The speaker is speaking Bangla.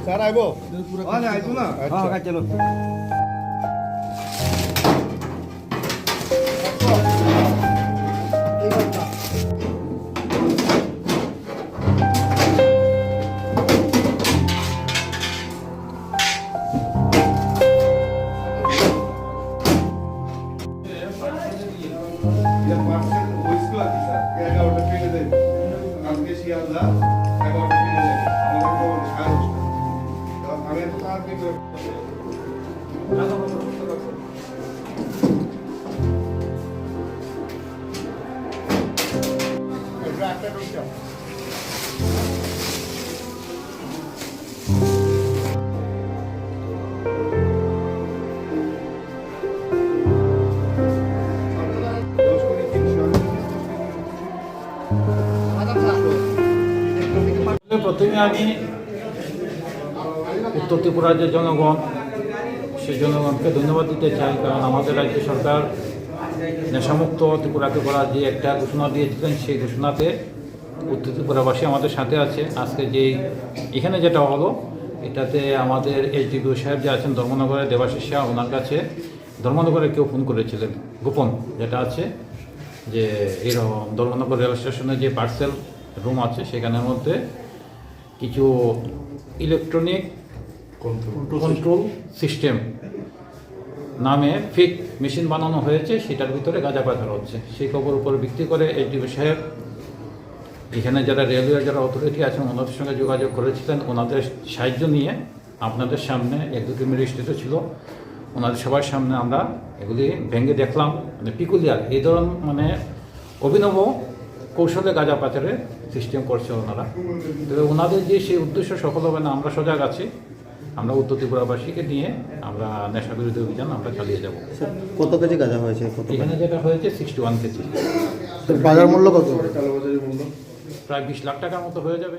স্যার আইবো আইছো না? আচ্ছা চলো প্রথমে আমি উত্তর ত্রিপুরার যে জনগণ সেই জনগণকে ধন্যবাদ দিতে চাই, কারণ আমাদের রাজ্য সরকার নেশামুক্ত ত্রিপুরাকে করার যে একটা ঘোষণা দিয়েছিলেন, সেই ঘোষণাতে উত্তর ত্রিপুরাবাসী আমাদের সাথে আছে। আজকে এখানে যেটা হলো, এটাতে আমাদের এইচডিপিও সাহেব যে আছেন ধর্মনগরের দেবাশিস শাহ, ওনার কাছে ধর্মনগরে কেউ ফোন করেছিলেন গোপন, যেটা আছে যে এরকম ধর্মনগর রেল স্টেশনে যে পার্সেল রুম আছে সেখানের মধ্যে কিছু ইলেকট্রনিক কন্ট্রোল সিস্টেম নামে ফেক মেশিন বানানো হয়েছে, সেটার ভিতরে গাঁজা পাচার হচ্ছে। সেই খবর উপর ভিত্তি করে এইচডিপি সাহেব এখানে যারা রেলওয়ে যারা অথরিটি আছেন ওনাদের সঙ্গে যোগাযোগ করেছিলেন। ওনাদের সাহায্য নিয়ে আপনাদের সামনে এক দুটি রেজিস্ট্রেট ছিল, ওনাদের সবার সামনে আমরা এগুলি ভেঙে দেখলাম। মানে পিকুলিয়ার এই ধরনের মানে অভিনব কৌশলে গাঁজা পাচারের সিস্টেম করছে ওনারা। তবে ওনাদের যে সেই উদ্দেশ্য সফল হবে না, আমরা সজাগ আছি। আমরা উত্তর ত্রিপুরাবাসীকে নিয়ে আমরা নেশা বিরোধী অভিযান আমরা চালিয়ে যাব। কত কেজি গাঁজা হয়েছে? এখানে যেটা হয়েছে 61 কেজি। বাজার মূল্য কত? প্রায় 20 লাখ টাকার মতো হয়ে যাবে।